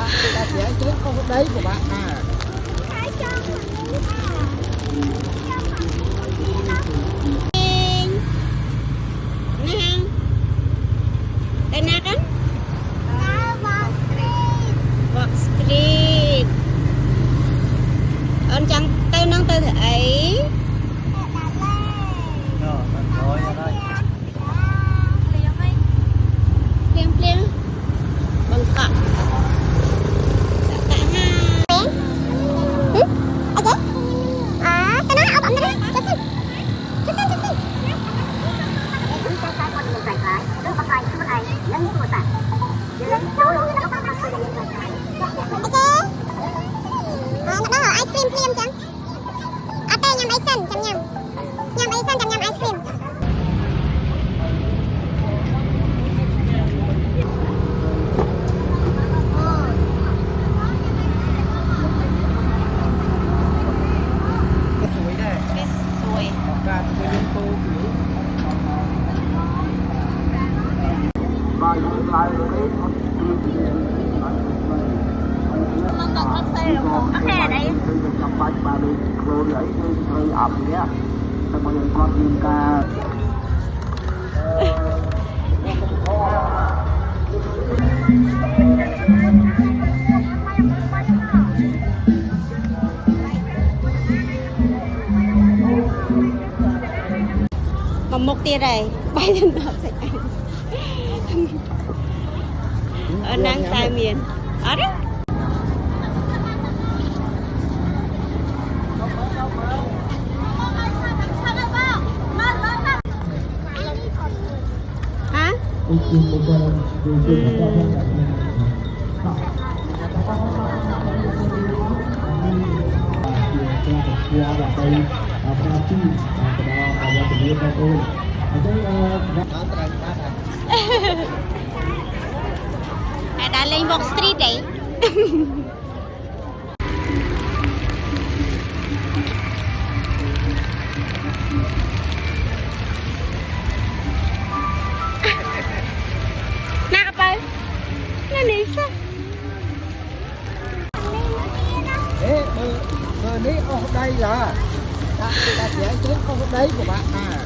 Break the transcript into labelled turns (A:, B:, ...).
A: bạn ta sẽ trước con đấy của bạn à.
B: Đây nè con. Walk Street. Ơn chẳng tao nâng tao thấy.
A: Rồi đây.
B: Plieng plieng. Bằng cọ. Cả hai.
C: Cái nó ở bọng đây đó. Chút xíu. Nó là ice cream pliêm chẳng. Ở đây nhầm ice cream chẳng nhầm. Nhầm ice cream chẳng nhầm ice cream.
A: Cái suối này.
B: Cái xuôi.
A: Và cái liên tô
B: Con còn có xe là một cái hè đây. Còn một tia này bay lên đó sẽ ở năng tai miền ở đó. Hả? Đã lên Walk Street đấy. Nè các bạn. Nó đi sao?
A: Ê, bờ ní ở đây là ta sẽ trước con đấy của bạn à.